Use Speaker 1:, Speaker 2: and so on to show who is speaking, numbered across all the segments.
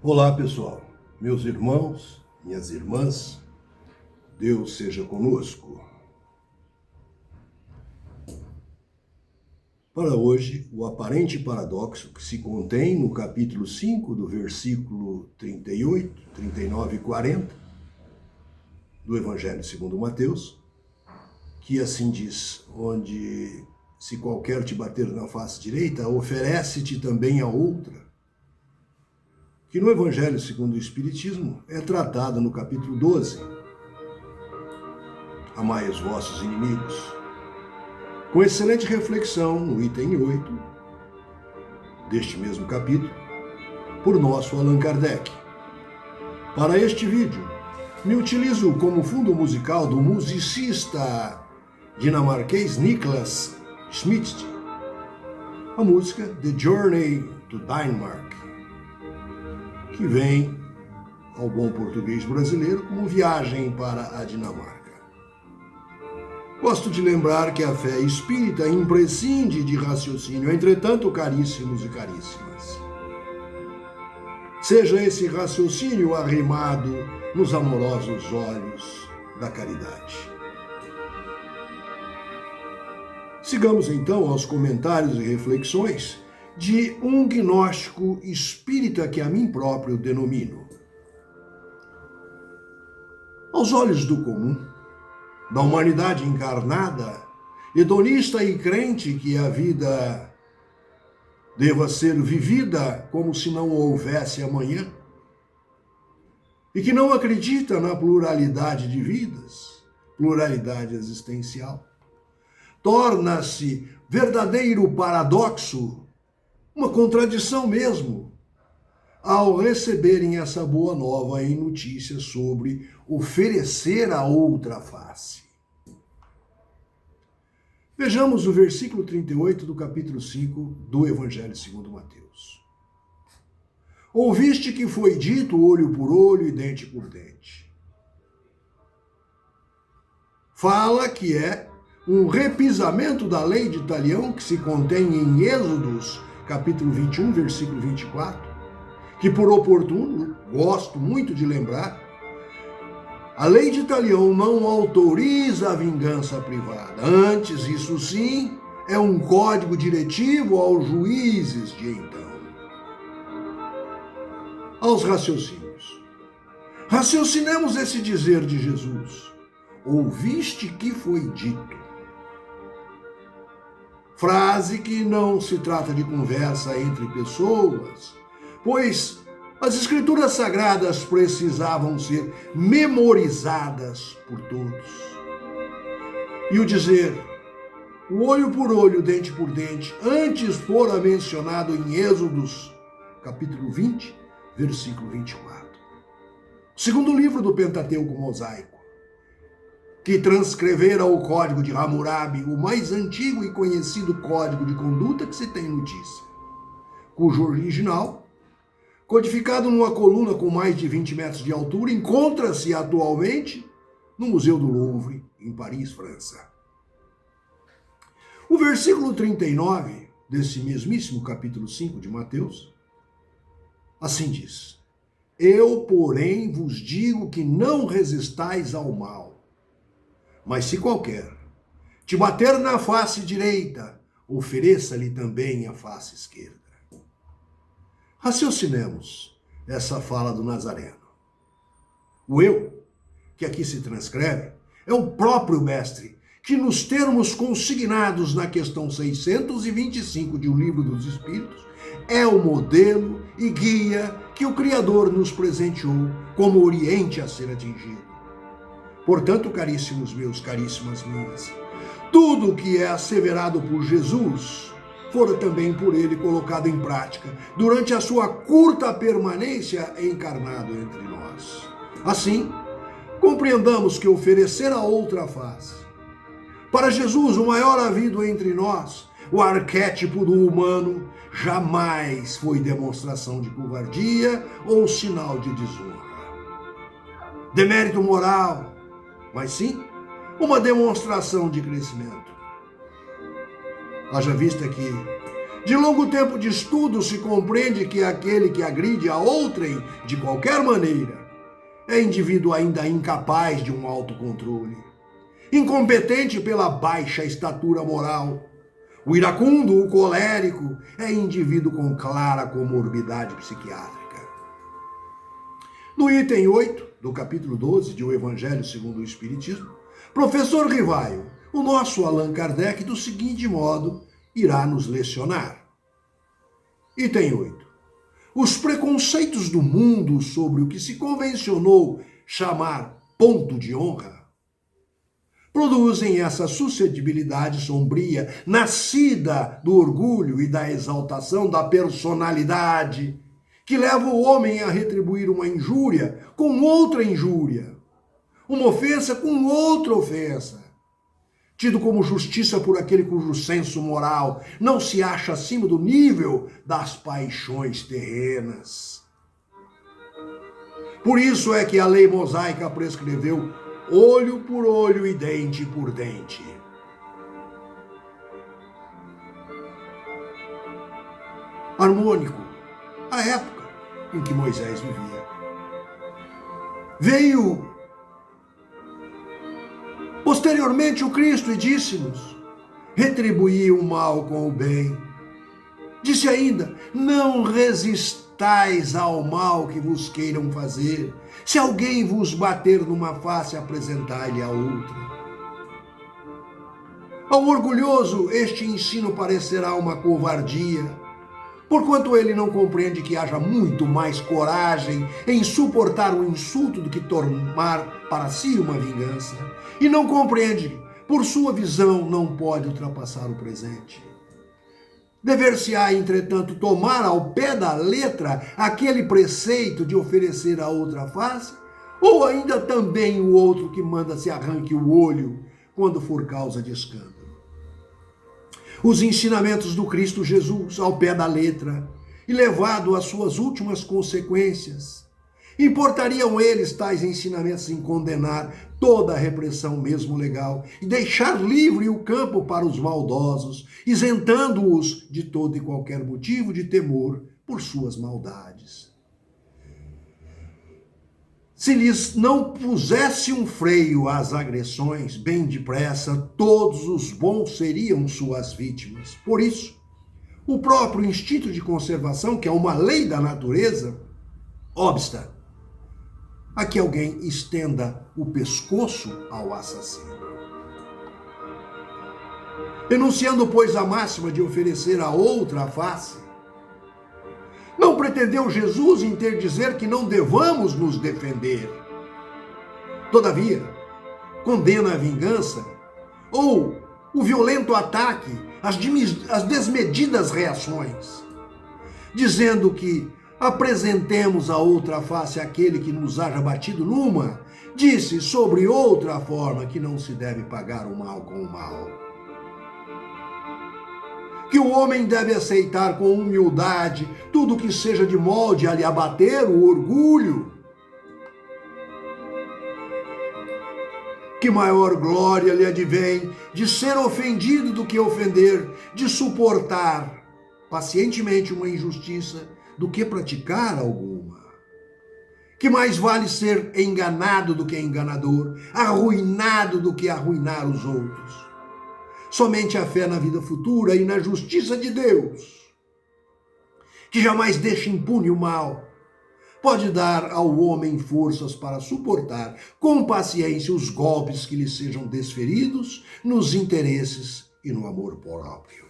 Speaker 1: Olá, pessoal, meus irmãos, minhas irmãs, Deus seja conosco. Para hoje, o aparente paradoxo que se contém no capítulo 5, do versículo 38, 39 e 40, do Evangelho segundo Mateus, que assim diz, onde se qualquer te bater na face direita, oferece-te também a outra, que no Evangelho segundo o Espiritismo é tratado no capítulo 12. Amai os vossos inimigos. Com excelente reflexão no item 8 deste mesmo capítulo, por nosso Allan Kardec. Para este vídeo, me utilizo como fundo musical do musicista dinamarquês Niklas Schmidt, a música The Journey to Denmark, que vem ao bom português brasileiro como Viagem para a Dinamarca. Gosto de lembrar que a fé espírita imprescinde de raciocínio, entretanto, caríssimos e caríssimas, seja esse raciocínio arrimado nos amorosos olhos da caridade. Sigamos então aos comentários e reflexões de um gnóstico espírita que a mim próprio denomino. Aos olhos do comum, da humanidade encarnada, hedonista e crente que a vida deva ser vivida como se não houvesse amanhã, e que não acredita na pluralidade de vidas, pluralidade existencial, torna-se verdadeiro paradoxo, uma contradição mesmo, ao receberem essa boa nova e notícia sobre oferecer a outra face. Vejamos o versículo 38 do capítulo 5 do Evangelho segundo Mateus. Ouviste que foi dito olho por olho e dente por dente. Fala que é um repisamento da lei de Talião que se contém em Êxodos, capítulo 21, versículo 24, que por oportuno, gosto muito de lembrar, a lei de Talião não autoriza a vingança privada. Antes, isso sim, é um código diretivo aos juízes de então. Aos raciocínios. Raciocinemos esse dizer de Jesus. Ouviste que foi dito. Frase que não se trata de conversa entre pessoas, pois as escrituras sagradas precisavam ser memorizadas por todos. E o dizer, o olho por olho, dente por dente, antes fora mencionado em Êxodos, capítulo 20, versículo 24. Segundo livro do Pentateuco Mosaico, que transcrevera o Código de Hammurabi, o mais antigo e conhecido código de conduta que se tem notícia, cujo original, codificado numa coluna com mais de 20 metros de altura, encontra-se atualmente no Museu do Louvre, em Paris, França. O versículo 39 desse mesmíssimo capítulo 5 de Mateus, assim diz: Eu, porém, vos digo que não resistais ao mal. Mas se qualquer te bater na face direita, ofereça-lhe também a face esquerda. Raciocinemos essa fala do Nazareno. O eu, que aqui se transcreve, é o próprio mestre, que nos termos consignados na questão 625 de O Livro dos Espíritos, é o modelo e guia que o Criador nos presenteou como oriente a ser atingido. Portanto, caríssimos meus, caríssimas minhas, tudo o que é asseverado por Jesus fora também por ele colocado em prática durante a sua curta permanência encarnado entre nós. Assim, compreendamos que oferecer a outra face, para Jesus, o maior havido entre nós, o arquétipo do humano, jamais foi demonstração de covardia ou sinal de desonra, demérito moral, mas sim uma demonstração de crescimento. Haja vista que De longo tempo de estudo se compreende que aquele que agride a outrem de qualquer maneira é indivíduo ainda incapaz de um autocontrole, incompetente pela baixa estatura moral. O iracundo, o colérico, é indivíduo com clara comorbidade psiquiátrica. No item 8 do capítulo 12 de O Evangelho segundo o Espiritismo, professor Rivaio, o nosso Allan Kardec, do seguinte modo, irá nos lecionar. Item 8. Os preconceitos do mundo sobre o que se convencionou chamar ponto de honra produzem essa suscetibilidade sombria, nascida do orgulho e da exaltação da personalidade, que leva o homem a retribuir uma injúria com outra injúria, uma ofensa com outra ofensa, tido como justiça por aquele cujo senso moral não se acha acima do nível das paixões terrenas. Por isso é que a lei mosaica prescreveu olho por olho e dente por dente. Harmônico, a época em que Moisés vivia. Veio posteriormente o Cristo e disse-nos: retribuí o mal com o bem. Disse ainda: não resistais ao mal que vos queiram fazer. Se alguém vos bater numa face, apresentai-lhe a outra. Ao orgulhoso, este ensino parecerá uma covardia, porquanto ele não compreende que haja muito mais coragem em suportar o insulto do que tomar para si uma vingança, e não compreende, por sua visão, não pode ultrapassar o presente. Dever-se-á, entretanto, tomar ao pé da letra aquele preceito de oferecer a outra face, ou ainda também o outro que manda se arranque o olho quando for causa de escândalo. Os ensinamentos do Cristo Jesus ao pé da letra e levado às suas últimas consequências, importariam eles tais ensinamentos em condenar toda a repressão mesmo legal e deixar livre o campo para os maldosos, isentando-os de todo e qualquer motivo de temor por suas maldades. Se lhes não pusesse um freio às agressões, bem depressa todos os bons seriam suas vítimas. Por isso, o próprio instinto de conservação, que é uma lei da natureza, obsta a que alguém estenda o pescoço ao assassino. Enunciando, pois, a máxima de oferecer a outra face, não pretendeu Jesus interdizer que não devamos nos defender. Todavia, condena a vingança ou o violento ataque, as desmedidas reações, dizendo que apresentemos a outra face àquele que nos haja batido numa, disse sobre outra forma que não se deve pagar o mal com o mal. Que o homem deve aceitar com humildade tudo que seja de molde a lhe abater o orgulho. Que maior glória lhe advém de ser ofendido do que ofender, de suportar pacientemente uma injustiça do que praticar alguma. Que mais vale ser enganado do que enganador, arruinado do que arruinar os outros. Somente a fé na vida futura e na justiça de Deus, que jamais deixa impune o mal, pode dar ao homem forças para suportar com paciência os golpes que lhe sejam desferidos nos interesses e no amor próprio.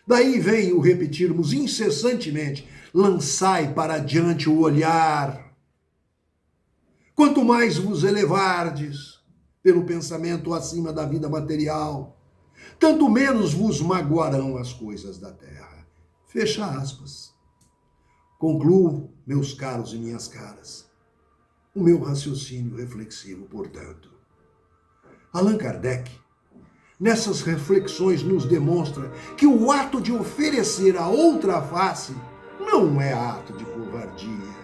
Speaker 1: Daí vem o repetirmos incessantemente: lançai para diante o olhar. Quanto mais vos elevardes pelo pensamento acima da vida material, tanto menos vos magoarão as coisas da terra. Fecha aspas. Concluo, meus caros e minhas caras, o meu raciocínio reflexivo, portanto. Allan Kardec, nessas reflexões, nos demonstra que o ato de oferecer a outra face não é ato de covardia.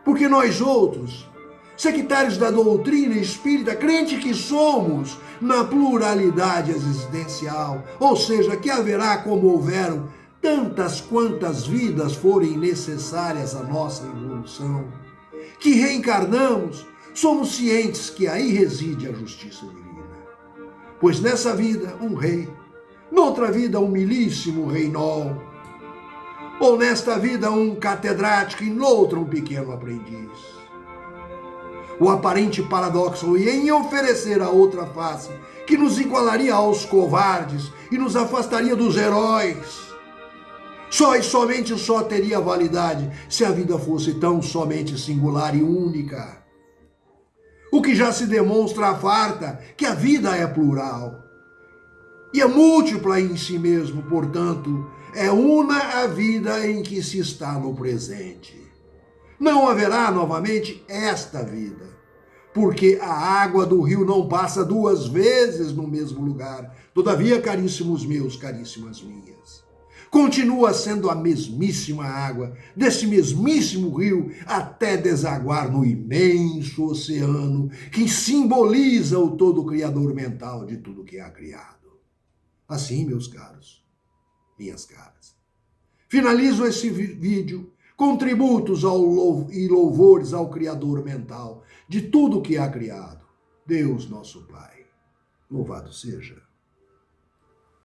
Speaker 1: Porque nós outros sectários da doutrina espírita, crente que somos na pluralidade existencial, ou seja, que haverá como houveram tantas quantas vidas forem necessárias à nossa evolução, que reencarnamos, somos cientes que aí reside a justiça divina. Pois nessa vida um rei, noutra vida um humilíssimo reinol, ou nesta vida um catedrático e noutra um pequeno aprendiz. O aparente paradoxo e em oferecer a outra face, que nos igualaria aos covardes e nos afastaria dos heróis, só e somente só teria validade se a vida fosse tão somente singular e única. O que já se demonstra à farta que a vida é plural e é múltipla em si mesmo, portanto, é una a vida em que se está no presente. Não haverá novamente esta vida, porque a água do rio não passa duas vezes no mesmo lugar. Todavia, caríssimos meus, caríssimas minhas, continua sendo a mesmíssima água desse mesmíssimo rio até desaguar no imenso oceano que simboliza o todo criador mental de tudo que há criado. Assim, meus caros, minhas caras, finalizo esse vídeo com tributos e louvores ao Criador mental de tudo que há criado, Deus nosso Pai. Louvado seja.